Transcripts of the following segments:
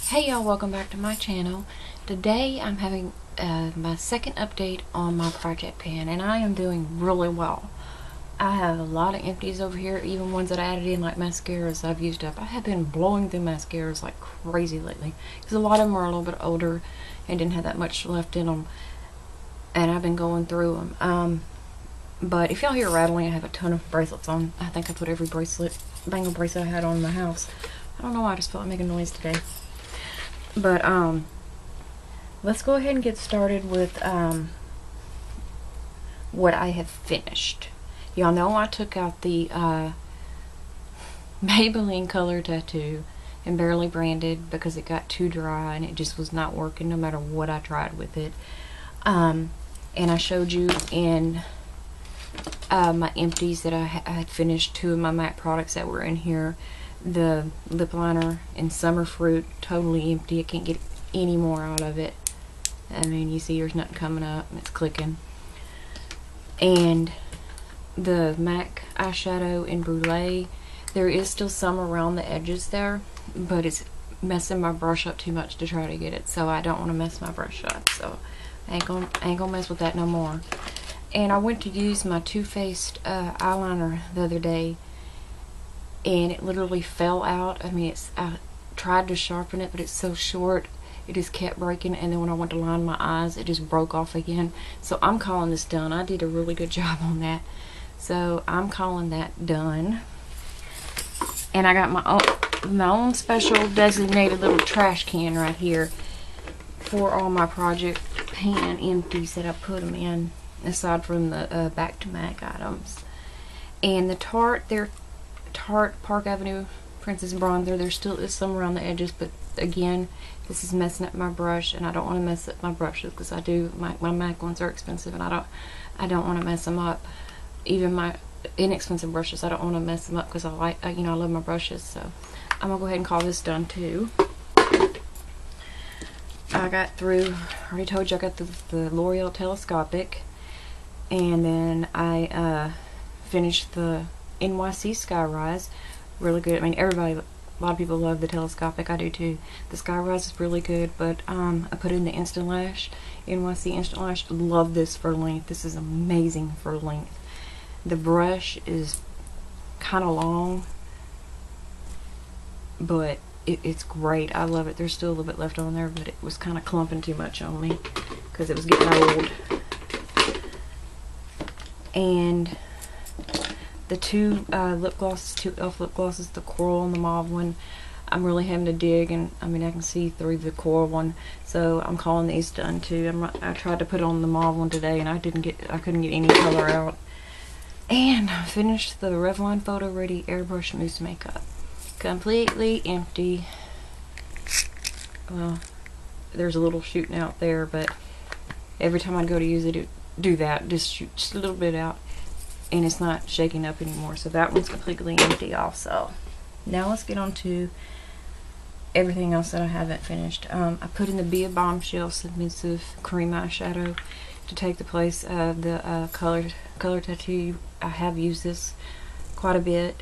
Hey y'all, welcome back to my channel. Today I'm having my second update on my project pan, and I am doing really well. I have a lot of empties over here, even ones that I added in like mascaras I've used up. I have been blowing through mascaras like crazy lately because a lot of them are a little bit older and didn't have that much left in them, and I've been going through them. But if y'all hear rattling, I have a ton of bracelets on. I think I put every bangle bracelet I had on in my house. I don't know why, I just felt like making noise today. But let's go ahead and get started with what I have finished. Y'all know I took out the Maybelline color tattoo and barely branded because it got too dry and it just was not working no matter what I tried with it. And I showed you in my empties that I had finished two of my MAC products that were in here. The lip liner in Summer Fruit, totally empty. I can't get any more out of it. I mean, you see there's nothing coming up. It's clicking. And the MAC eyeshadow in Brulee, there is still some around the edges there, but it's messing my brush up too much to try to get it, so I don't want to mess my brush up, so I ain't gonna mess with that no more. And I went to use my Too Faced eyeliner the other day, and it literally fell out. I mean, I tried to sharpen it, but it's so short, it just kept breaking, and then when I went to line my eyes, it just broke off again. So I'm calling this done. I did a really good job on that, so I'm calling that done. And I got my own special designated little trash can right here for all my project pan empties that I put them in, aside from the back to MAC items. And the Tarte Park Avenue Princess Bronzer, there still is some around the edges, but again, this is messing up my brush, and I don't want to mess up my brushes because my MAC ones are expensive, and I don't want to mess them up. Even my inexpensive brushes, I don't want to mess them up because I love my brushes. So I'm gonna go ahead and call this done too. I got through, I already told you I got the L'Oreal Telescopic, and then I finished the NYC Skyrise. Really good. I mean, a lot of people love the Telescopic. I do too. The Skyrise is really good, but I put in the Instant Lash, NYC Instant Lash. Love this for length. This is amazing for length. The brush is kind of long, but it's great. I love it. There's still a little bit left on there, but it was kind of clumping too much on me because it was getting old. And the two lip glosses, two e.l.f. lip glosses, the coral and the mauve one, I'm really having to dig, and I mean I can see through the coral one, so I'm calling these done too. I tried to put on the mauve one today, and I couldn't get any color out. And I finished the Revlon Photo Ready Airbrush Mousse Makeup. Completely empty. Well, there's a little shooting out there, but every time I go to use it, do that, just shoot just a little bit out, and it's not shaking up anymore. So that one's completely empty also. Now let's get on to everything else that I haven't finished. I put in the Be a Bombshell Submissive Cream Eyeshadow to take the place of the color tattoo. I have used this quite a bit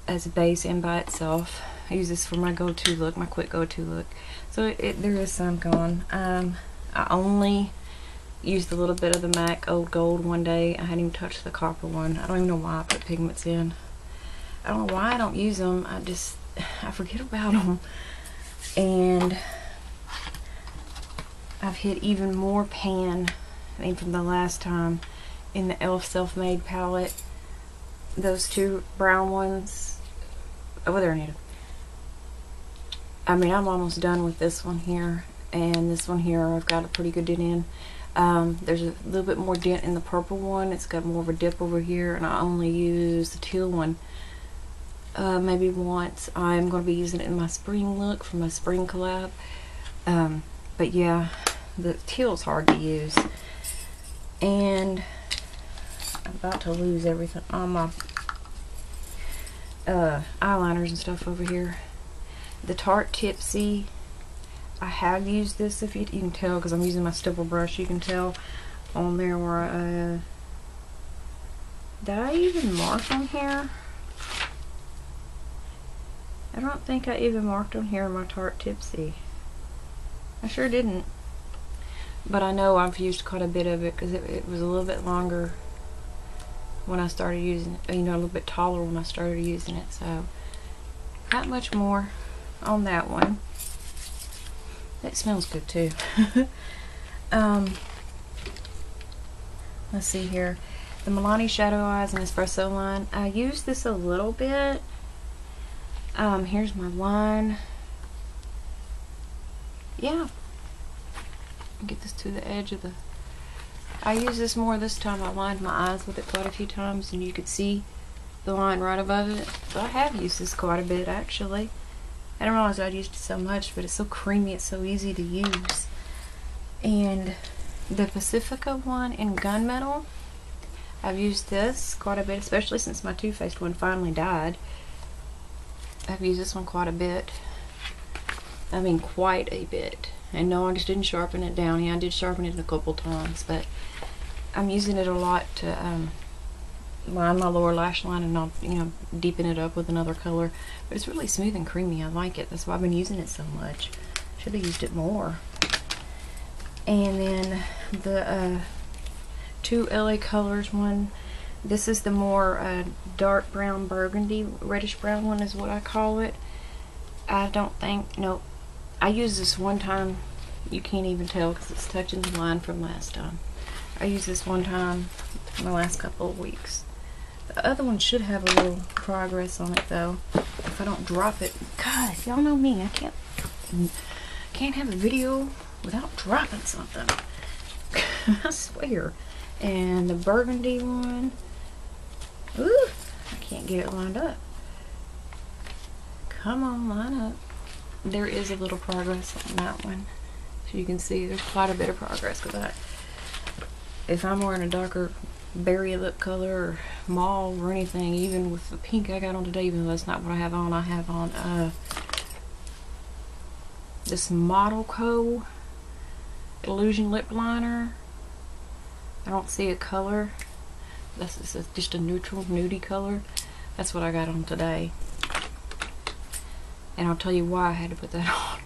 as a base and by itself. I use this for my go-to look, my quick go-to look. So there is some gone. I only used a little bit of the MAC Old Gold one day. I hadn't even touched the copper one. I don't even know why I put pigments in. I don't know why I don't use them. I forget about them. And I've hit even more pan, I mean, from the last time, in the e.l.f. Self-Made palette. Those two brown ones. Oh, there, Anita. I mean, I'm almost done with this one here, and this one here I've got a pretty good dent in. There's a little bit more dent in the purple one. It's got more of a dip over here, and I only use the teal one maybe once. I'm going to be using it in my spring look for my spring collab. But yeah, the teal's hard to use. And I'm about to lose everything on my eyeliners and stuff over here. The Tarte Tipsy, I have used this, if you can tell, because I'm using my stipple brush. You can tell on there where did I even mark on here? I don't think I even marked on here my Tarte Tipsy. I sure didn't. But I know I've used quite a bit of it because it was a little bit longer when I started using it, you know, a little bit taller when I started using it. So not much more on that one. It smells good too. Let's see here. The Milani Shadow Eyes and Espresso line. I used this a little bit. Here's my line. Yeah. Get this to the edge of the... I used this more this time. I lined my eyes with it quite a few times and you could see the line right above it. So I have used this quite a bit actually. I didn't realize I'd used it so much, but it's so creamy, it's so easy to use. And the Pacifica one in Gunmetal, I've used this quite a bit, especially since my Too Faced one finally died. I've used this one quite a bit. I mean, quite a bit. And no, I just didn't sharpen it down. Yeah, I did sharpen it a couple times, but I'm using it a lot to line my lower lash line and not, you know, deepen it up with another color. But it's really smooth and creamy. I like it. That's why I've been using it so much. Should have used it more. And then the two LA Colors one. This is the more dark brown burgundy, reddish brown one is what I call it. I don't think, nope. I used this one time. You can't even tell because it's touching the line from last time. I used this one time in the last couple of weeks. The other one should have a little progress on it though. If I don't drop it. God, y'all know me. I can't have a video without dropping something. I swear. And the burgundy one. Ooh, I can't get it lined up. Come on, line up. There is a little progress on that one. So you can see there's quite a bit of progress because if I'm wearing a darker berry lip color or mauve or anything, even with the pink I got on today, even though that's not what I have on this Model Co. Illusion lip liner. I don't see a color. This is just a neutral nudie color. That's what I got on today. And I'll tell you why I had to put that on.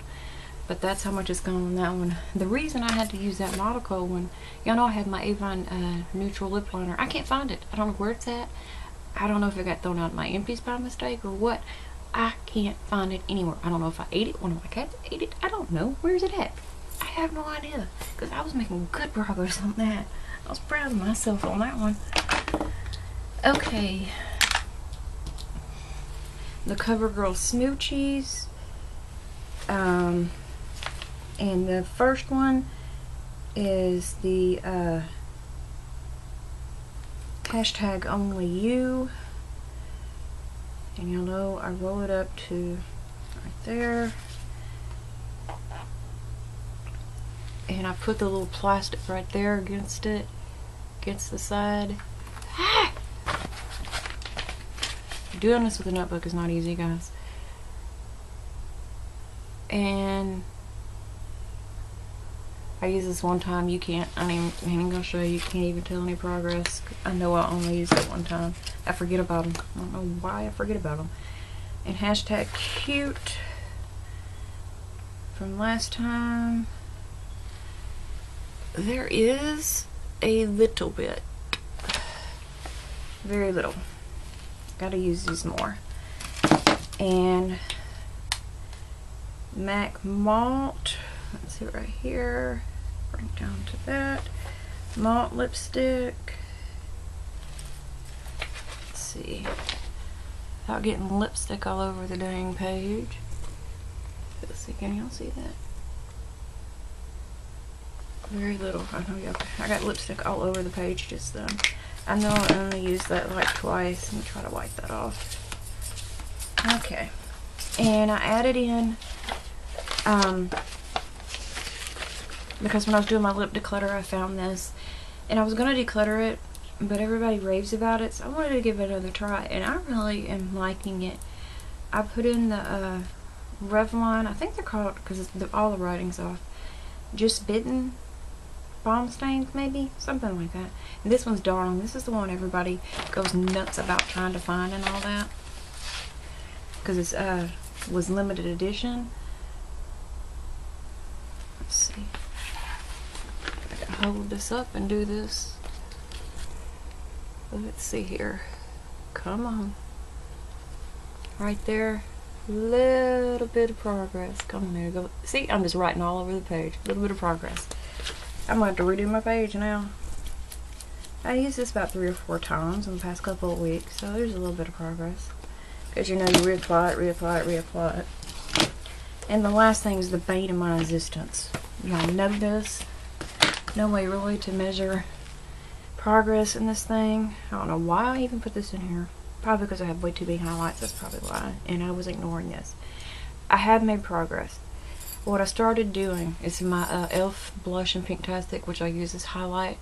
But that's how much it's gone on that one. The reason I had to use that Model Co one, y'all know I have my Avon neutral lip liner. I can't find it. I don't know where it's at. I don't know if it got thrown out of my empties by mistake or what. I can't find it anywhere. I don't know if I ate it. One of my cats ate it. I don't know. Where's it at? I have no idea. Because I was making good progress on that. I was proud of myself on that one. Okay. The CoverGirl Smoochies. And the first one is the hashtag only you. And you'll know I roll it up to right there. And I put the little plastic right there against it, against the side. Ah! Doing this with a notebook is not easy, guys. And I used this one time. You can't, I ain't even gonna show you. You can't even tell any progress. I know I only used it one time. I forget about them. I don't know why I forget about them. And hashtag cute from last time. There is a little bit. Very little. Gotta use these more. And MAC Malt. Let's see right here. Bring it down to that. Malt lipstick. Let's see. Without getting lipstick all over the dang page. Let's see, can y'all see that? Very little. I know y'all. I got lipstick all over the page just then. I know I only used that like twice. Let me try to wipe that off. Okay. And I added in, because when I was doing my lip declutter, I found this. And I was going to declutter it, but everybody raves about it, so I wanted to give it another try. And I really am liking it. I put in the Revlon, I think they're called, because all the writing's off, Just Bitten Balm Stains, maybe? Something like that. And this one's darling. This is the one everybody goes nuts about trying to find and all that. Because it's was limited edition. Let's see. I can hold this up and do this. Let's see here. Come on. Right there. Little bit of progress. Come on, there you go. See, I'm just writing all over the page. A little bit of progress. I'm gonna have to redo my page now. I used this about 3 or 4 times in the past couple of weeks, so there's a little bit of progress. Because you know, you reapply it, reapply it, reapply it. And the last thing is the bane of my existence. Y'all know this. No way really to measure progress in this thing. I don't know why I even put this in here. Probably because I have way too many highlights. That's probably why. And I was ignoring this. I have made progress. What I started doing is my e.l.f. blush in Pinktastic, which I use as highlight.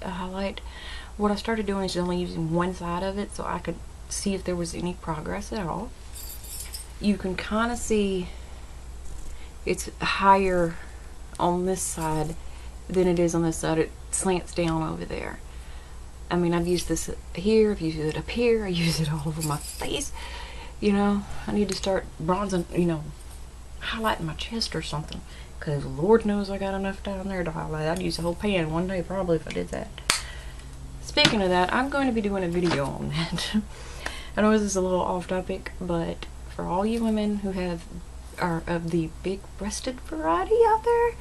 What I started doing is only using one side of it so I could see if there was any progress at all. You can kind of see it's higher on this side than it is on this side. It slants down over there. I mean, I've used this here, I've used it up here, I use it all over my face. You know, I need to start bronzing, you know, highlighting my chest or something. Because Lord knows I got enough down there to highlight. I'd use a whole pan one day probably if I did that. Speaking of that, I'm going to be doing a video on that. I know this is a little off topic, but for all you women who are of the big-breasted variety out there,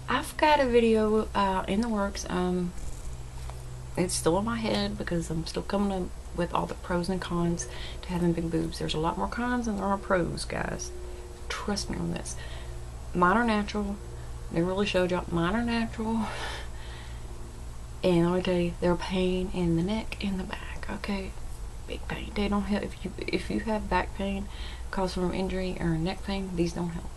I've got a video in the works. It's still in my head because I'm still coming up with all the pros and cons to having big boobs. There's a lot more cons than there are pros, guys. Trust me on this. Mine are natural. Never really showed y'all. Mine are natural. And let me tell you, they're a pain in the neck and the back. Okay, big pain. They don't help. If you have back pain caused from injury or neck pain, these don't help.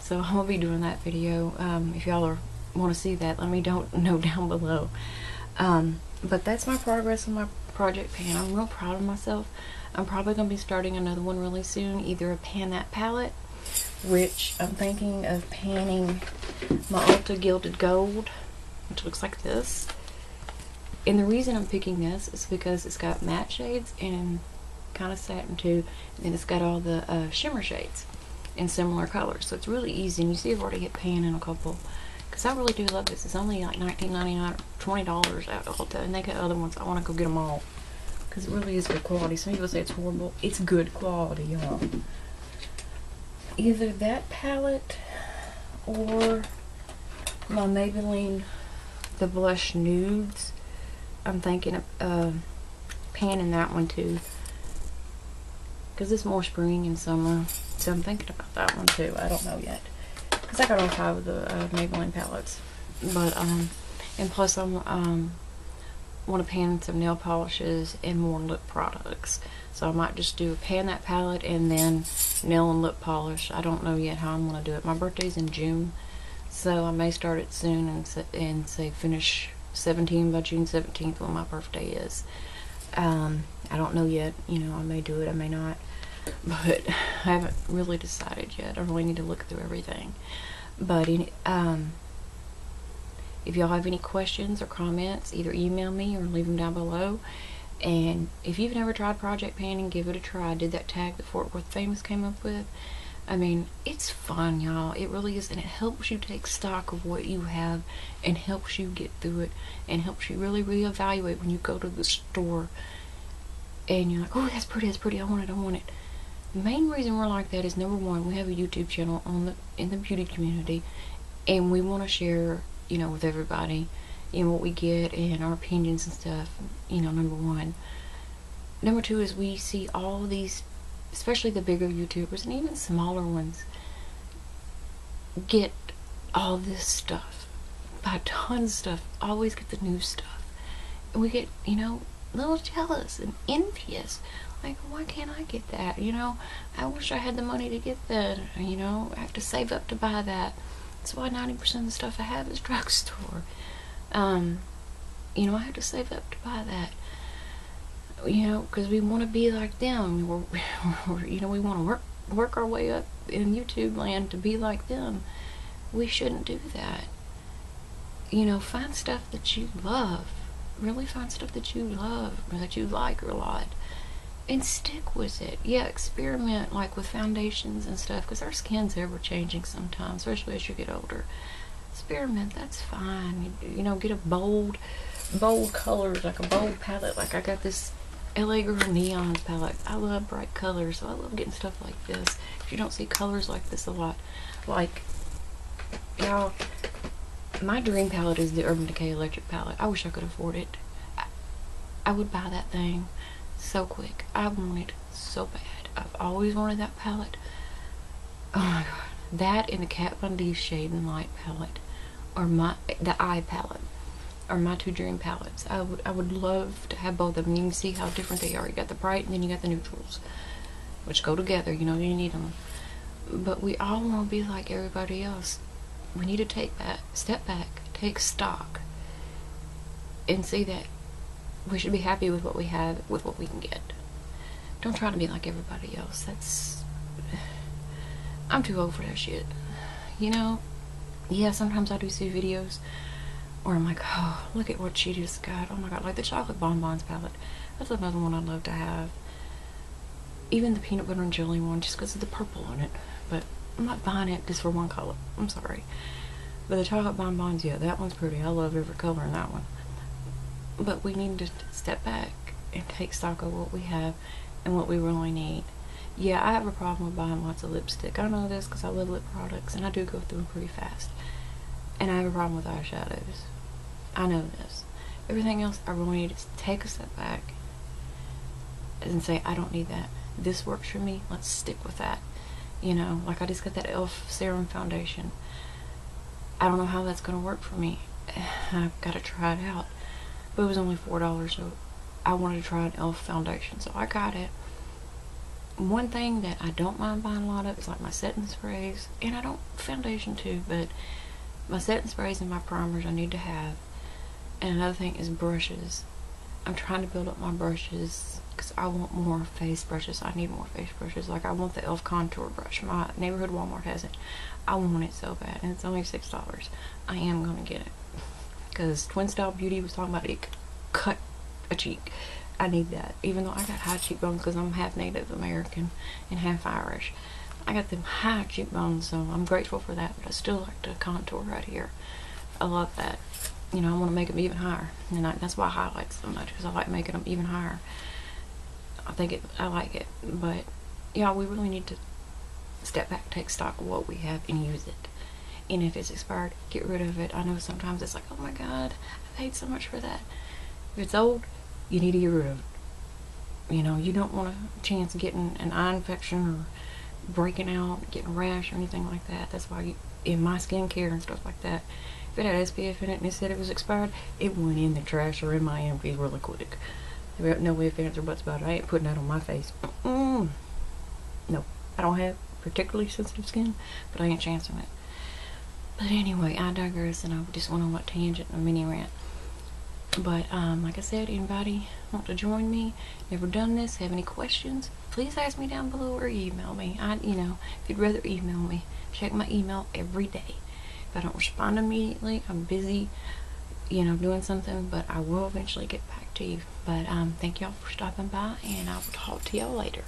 So I'm gonna be doing that video. If y'all want to see that, let me know down below. But that's my progress on my project pan. I'm real proud of myself. I'm probably going to be starting another one really soon. Either a pan that palette, which I'm thinking of panning my Ulta Gilded Gold, which looks like this. And the reason I'm picking this is because it's got matte shades and kind of satin too. And it's got all the shimmer shades in similar colors. So it's really easy. And you see I've already hit pan in a couple. Because I really do love this. It's only like $19.99, $20 at Ulta, and they got other ones. I want to go get them all because it really is good quality. Some people say it's horrible. It's good quality, y'all. Either that palette or my Maybelline the Blush Nudes. I'm thinking of panning that one too because it's more spring and summer. So I'm thinking about that one too. I don't know yet. Because I got all 5 of the Maybelline palettes. But, and plus I'm, want to pan some nail polishes and more lip products. So I might just do a pan that palette and then nail and lip polish. I don't know yet how I'm going to do it. My birthday's in June. So I may start it soon and say finish 17 by June 17th when my birthday is. I don't know yet. You know, I may do it, I may not. But I haven't really decided yet. I really need to look through everything. But if y'all have any questions or comments, either email me or leave them down below. And if you've never tried project panning, give it a try. I did that tag that Fort Worth Famous came up with. I mean, it's fun, y'all. It really is. And it helps you take stock of what you have and helps you get through it and helps you really reevaluate when you go to the store and you're like, oh, that's pretty, I want it. The main reason we're like that is, number one, we have a YouTube channel in the beauty community, and we want to share, you know, with everybody, you know, what we get and our opinions and stuff, you know, number one. Number two is we see all these, especially the bigger YouTubers and even smaller ones, get all this stuff, buy tons of stuff, always get the new stuff, and we get, you know, a little jealous and envious. Like, why can't I get that? You know, I wish I had the money to get that. You know, I have to save up to buy that. That's why 90% of the stuff I have is drugstore. You know, I have to save up to buy that. You know, because we want to be like them. You know, we want to work our way up in YouTube land to be like them. We shouldn't do that. You know, find stuff that you love. Really find stuff that you love or that you like a lot. And stick with it. Yeah, experiment like with foundations and stuff, because our skin's ever changing sometimes, especially as you get older. experiment. That's fine. You know, get a bold colors, like a bold palette. Like I got this LA Girl Neons palette. I love bright colors, so I love getting stuff like this. If you don't see colors like this a lot, like, y'all, my dream palette is the Urban Decay Electric palette. I wish I could afford it. I would buy that thing so quick. I want it so bad. I've always wanted that palette. Oh my god. That and the Kat Von D Shade and Light palette, or the Eye palette, are my two dream palettes. I would love to have both of them. You can see how different they are. You got the bright and then you got the neutrals, which go together. You know, you need them. But we all want to be like everybody else. We need to step back, take stock, and see that we should be happy with what we have, with what we can get. Don't try to be like everybody else. I'm too old for that shit. You know? Yeah, sometimes I do see videos where I'm like, oh, look at what she just got. Oh my god, like the Chocolate Bonbons palette. That's another one I'd love to have. Even the Peanut Butter and Jelly one, just because of the purple on it. But I'm not buying it just for one color. I'm sorry. But the Chocolate Bonbons, yeah, that one's pretty. I love every color in that one. But we need to step back and take stock of what we have and what we really need. Yeah, I have a problem with buying lots of lipstick. I know this because I love lip products and I do go through them pretty fast. And I have a problem with eyeshadows. I know this. Everything else, I really need to take a step back and say, I don't need that. This works for me. Let's stick with that. You know, like I just got that e.l.f. Serum Foundation. I don't know how that's going to work for me. I've got to try it out. But it was only $4, so I wanted to try an e.l.f. foundation, so I got it. One thing that I don't mind buying a lot of is like my setting sprays, and I don't foundation too, but my setting sprays and my primers I need to have. And another thing is brushes. I'm trying to build up my brushes because I want more face brushes. I need more face brushes. Like I want the e.l.f. contour brush. My neighborhood Walmart has it. I want it so bad, and it's only $6. I am gonna get it because Twin Style Beauty was talking about it could cut a cheek. I need that, even though I got high cheekbones because I'm half Native American and half Irish. I got them high cheekbones, so I'm grateful for that, but I still like the contour right here. I love that. You know, I want to make them even higher, and that's why I highlight so much, because I like making them even higher. I like it, but yeah, we really need to step back, take stock of what we have, and use it. And if it's expired, get rid of it. I know sometimes it's like, oh my god, I paid so much for that. If it's old, you need to get rid of it. You know, you don't want a chance of getting an eye infection or breaking out, getting a rash or anything like that. That's why in my skincare and stuff like that, if it had SPF in it and it said it was expired, it went in the trash or in my empties really quick. No ifs, ands, or buts about it. I ain't putting that on my face. No, I don't have particularly sensitive skin, but I ain't chancing it. But anyway, I digress, and I just went on a tangent, a mini rant. But like I said, anybody want to join me, never done this, have any questions, please ask me down below or email me. You know, if you'd rather email me, check my email every day. If I don't respond immediately, I'm busy, you know, doing something, but I will eventually get back to you. But thank y'all for stopping by, and I will talk to y'all later.